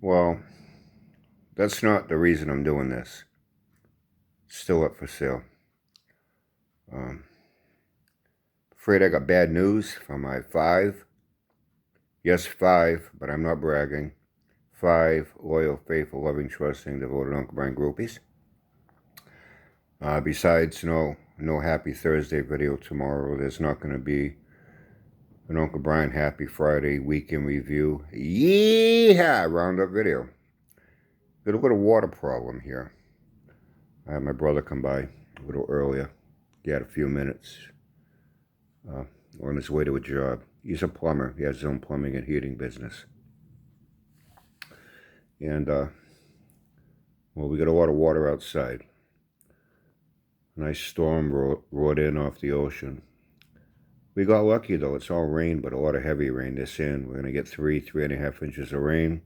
Well, that's not the reason I'm doing this. It's still up for sale. Um, Afraid I got bad news from my five. Yes, five, but I'm not bragging. Five loyal, faithful, loving, trusting, devoted Uncle Brian groupies. Besides, no Happy Thursday video tomorrow. There's not going to be an Uncle Brian Happy Friday weekend review. Yeehaw! Roundup video. Got a little water problem here. I had my brother come by a little earlier. He had a few minutes on his way to a job. He's a plumber. He has his own plumbing and heating business. And, well, we got a lot of water outside. A nice storm roared in off the ocean. We got lucky, though. It's all rain, but a lot of heavy rain this in. We're going to get 3.5 inches of rain.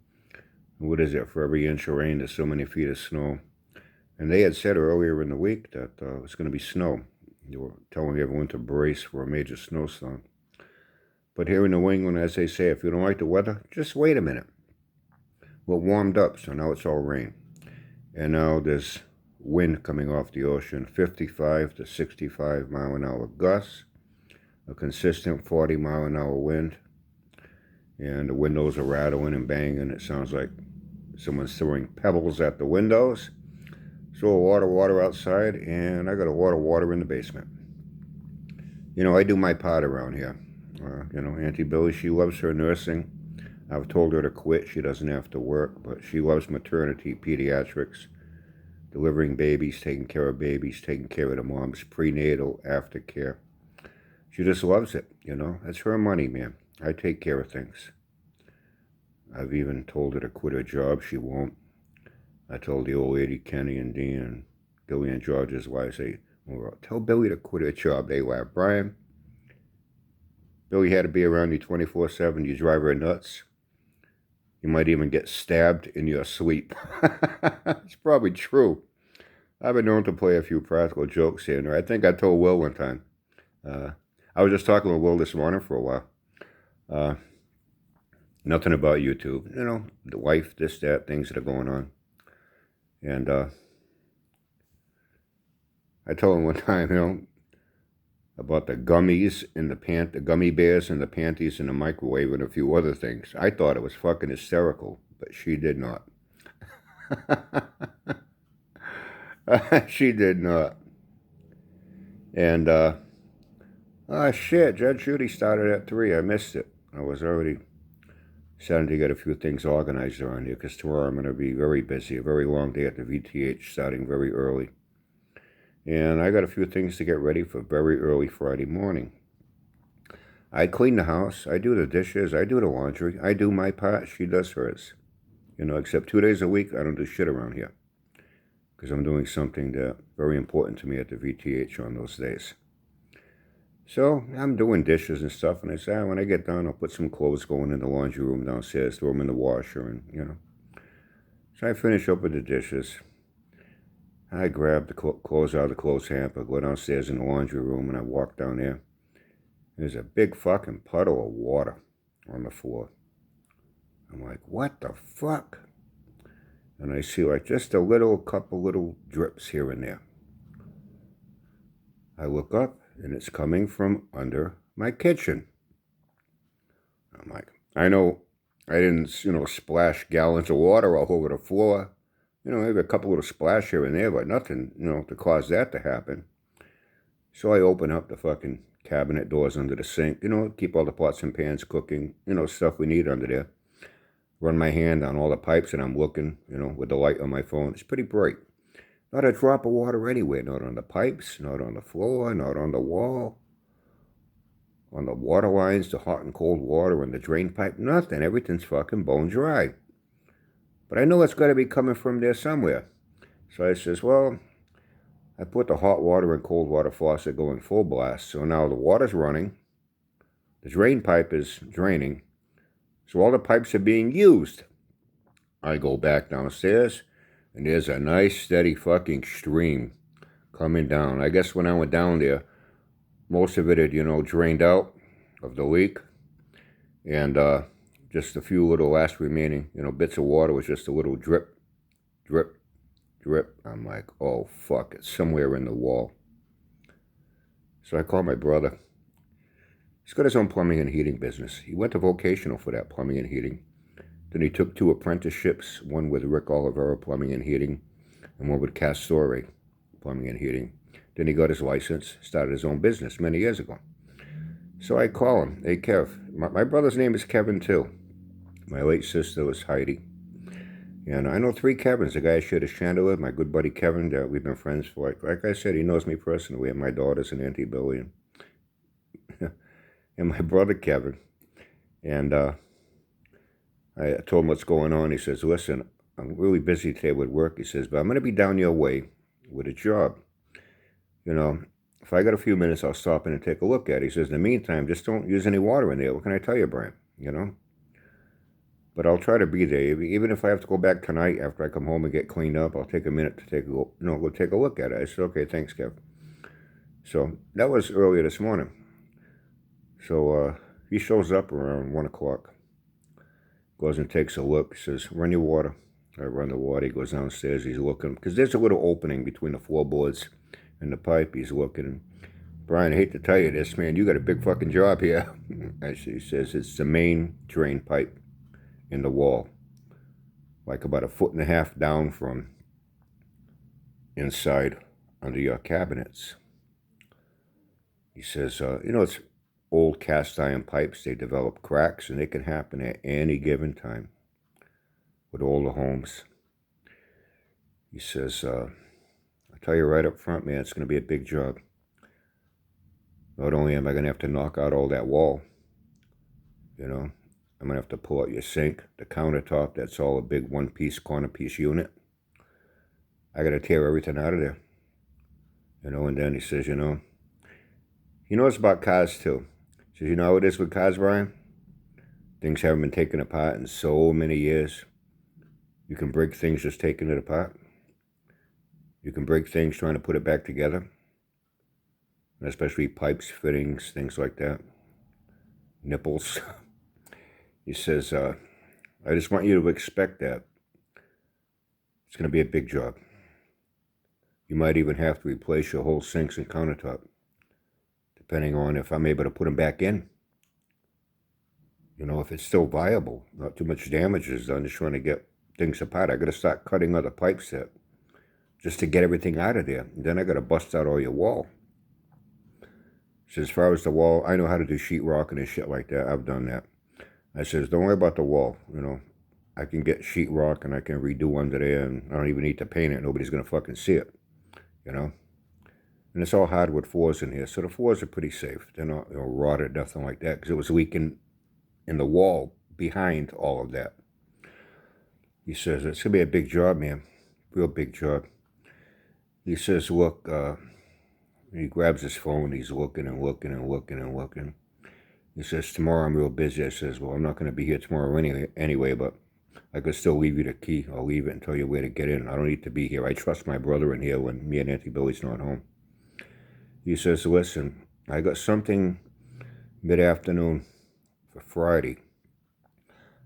What is it? For every inch of rain, there's so many feet of snow. And they had said earlier in the week that it was going to be snow. They were telling everyone to brace for a major snowstorm. But here in New England, as they say, if you don't like the weather, just wait a minute. Well, it warmed up, so now it's all rain. And now there's wind coming off the ocean, 55 to 65 mile an hour gusts, a consistent 40 mile an hour wind. And the windows are rattling and banging. It sounds like someone's throwing pebbles at the windows. So a lot of water outside, and I got a lot of water in the basement. I do my part around here. Auntie Billy, she loves her nursing. I've told her to quit. She doesn't have to work, but she loves maternity, pediatrics, delivering babies, taking care of babies, taking care of the moms, prenatal, aftercare. She just loves it, That's her money, man. I take care of things. I've even told her to quit her job. She won't. I told the old lady, Kenny and Dean and Billy and George's wives, tell Billy to quit her job. They laugh. Brian, Billy had to be around you 24/7. You drive her nuts. You might even get stabbed in your sleep. It's probably true. I've been known to play a few practical jokes here and there. I think I told Will one time. I was just talking with Will this morning for a while. Nothing about YouTube. The wife, this, that, things that are going on. And I told him one time, about the gummies in the gummy bears and the panties in the microwave and a few other things. I thought it was fucking hysterical, but she did not. She did not. And, shit, Judge Judy started at 3. I missed it. I was already starting to get a few things organized around here because tomorrow I'm going to be very busy. A very long day at the VTH, starting very early. And I got a few things to get ready for very early Friday morning. I clean the house. I do the dishes. I do the laundry. I do my part. She does hers. Except 2 days a week, I don't do shit around here. Because I'm doing something that's very important to me at the VTH on those days. So I'm doing dishes and stuff. And I say, when I get done, I'll put some clothes going in the laundry room downstairs, throw them in the washer, and, So I finish up with the dishes. I grab the clothes out of the clothes hamper, go downstairs in the laundry room, and I walk down there. There's a big fucking puddle of water on the floor. I'm like, what the fuck? And I see just a couple little drips here and there. I look up, and it's coming from under my kitchen. I'm like, I know I didn't, splash gallons of water all over the floor. Maybe a couple little splash here and there, but nothing, to cause that to happen. So I open up the fucking cabinet doors under the sink, keep all the pots and pans cooking, stuff we need under there. Run my hand on all the pipes and I'm looking, with the light on my phone. It's pretty bright. Not a drop of water anywhere, not on the pipes, not on the floor, not on the wall. On the water lines, the hot and cold water and the drain pipe, nothing. Everything's fucking bone dry. But I know it's got to be coming from there somewhere. So I says, well, I put the hot water and cold water faucet going full blast. So now the water's running. The drain pipe is draining. So all the pipes are being used. I go back downstairs, and there's a nice steady fucking stream coming down. I guess when I went down there, most of it had, drained out of the leak. And just a few little last remaining, bits of water was just a little drip, drip, drip. I'm like, oh, fuck, it's somewhere in the wall. So I called my brother. He's got his own plumbing and heating business. He went to vocational for that plumbing and heating. Then he took 2 apprenticeships, one with Rick Olivera, plumbing and heating, and one with Castore, plumbing and heating. Then he got his license, started his own business many years ago. So I call him. Hey, Kev. My brother's name is Kevin, too. My late sister was Heidi. And I know 3 Kevins. The guy I shared a chandelier with, my good buddy Kevin, that we've been friends for, like I said, he knows me personally. And my daughters and Auntie Billy. And my brother Kevin. And I told him what's going on. He says, listen, I'm really busy today with work. He says, but I'm going to be down your way with a job. If I got a few minutes, I'll stop in and take a look at it. He says, in the meantime, just don't use any water in there. What can I tell you, Brian? But I'll try to be there. Even if I have to go back tonight after I come home and get cleaned up, I'll take a minute to go take a look at it. I said, okay, thanks, Kev. So that was earlier this morning. So he shows up around 1 o'clock. Goes and takes a look. He says, run your water. I run the water. He goes downstairs. He's looking. Because there's a little opening between the floorboards and the pipe. He's looking. Brian, I hate to tell you this, man. You got a big fucking job here. He says it's the main drain pipe in the wall. Like about 1.5 feet down from inside under your cabinets. He says, it's old cast iron pipes. They develop cracks, and they can happen at any given time with all the homes. He says, I'll tell you right up front, man, it's going to be a big job. Not only am I going to have to knock out all that wall, I'm going to have to pull out your sink, the countertop, that's all a big one-piece, corner-piece unit. I got to tear everything out of there. And then he says, he knows about cars too. He says, you know how it is with cars, Brian? Things haven't been taken apart in so many years. You can break things just taking it apart. You can break things trying to put it back together. And especially pipes, fittings, things like that. Nipples. He says, I just want you to expect that. It's going to be a big job. You might even have to replace your whole sinks and countertop, depending on if I'm able to put them back in. If it's still viable, not too much damage is done, just trying to get things apart. I got to start cutting other pipe set just to get everything out of there. And then I got to bust out all your wall. So as far as the wall, I know how to do sheetrock and shit like that. I've done that. I says, don't worry about the wall. I can get sheetrock and I can redo under there, and I don't even need to paint it. Nobody's going to fucking see it, And it's all hardwood floors in here, so the floors are pretty safe. They're not rotted, nothing like that, because it was leaking in the wall behind all of that. He says, it's going to be a big job, man. Real big job. He says, look, he grabs his phone. He's looking and looking and looking and looking. He says, tomorrow I'm real busy. I says, well, I'm not going to be here tomorrow anyway, but I could still leave you the key. I'll leave it and tell you where to get in. I don't need to be here. I trust my brother in here when me and Auntie Billy's not home. He says, listen, I got something mid-afternoon for Friday.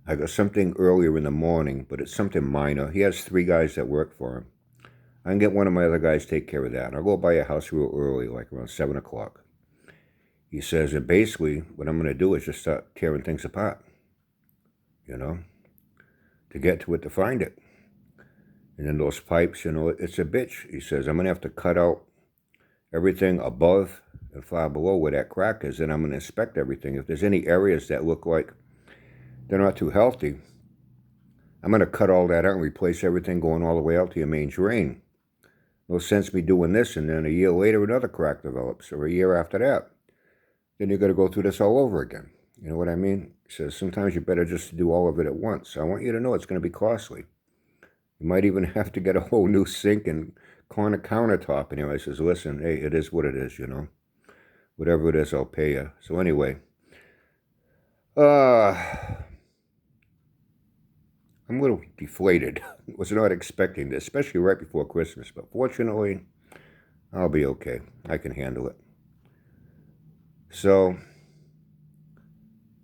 I got something earlier in the morning, but it's something minor. He has 3 guys that work for him. I can get one of my other guys to take care of that. And I'll go by your house real early, like around 7 o'clock. He says, and basically, what I'm going to do is just start tearing things apart, to get to it, to find it. And then those pipes, it's a bitch. He says, I'm going to have to cut out everything above and far below where that crack is, and I'm going to inspect everything. If there's any areas that look like they're not too healthy, I'm going to cut all that out and replace everything going all the way out to your main drain. No sense me doing this, and then a year later another crack develops, or a year after that. Then you're going to go through this all over again. You know what I mean? He says, sometimes you better just do all of it at once. I want you to know it's going to be costly. You might even have to get a whole new sink and corner countertop. And I says, listen, hey, it is what it is, Whatever it is, I'll pay you. So anyway, I'm a little deflated. Was not expecting this, especially right before Christmas. But fortunately, I'll be okay. I can handle it. So,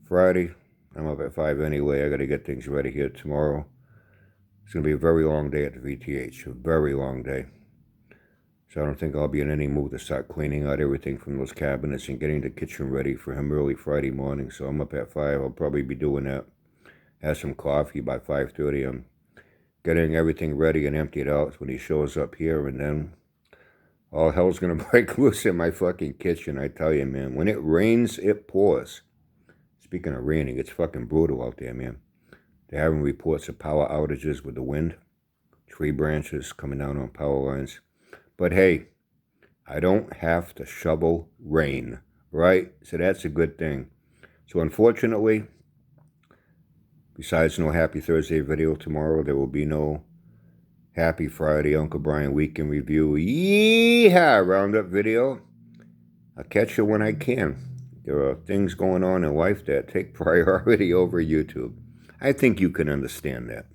Friday, I'm up at 5 anyway. I got to get things ready here tomorrow. It's going to be a very long day at the VTH, a very long day. So I don't think I'll be in any mood to start cleaning out everything from those cabinets and getting the kitchen ready for him early Friday morning. So I'm up at 5. I'll probably be doing that. Have some coffee by 5:30. I'm getting everything ready and emptied out when he shows up here, and then all hell's going to break loose in my fucking kitchen. I tell you, man, when it rains, it pours. Speaking of raining, it's fucking brutal out there, man. They're having reports of power outages with the wind, tree branches coming down on power lines. But hey, I don't have to shovel rain, right? So that's a good thing. So unfortunately, besides no Happy Thursday video tomorrow, there will be no Happy Friday Uncle Brian Weekend Review Yeehaw Roundup video. I'll catch you when I can. There are things going on in life that take priority over YouTube. I think you can understand that.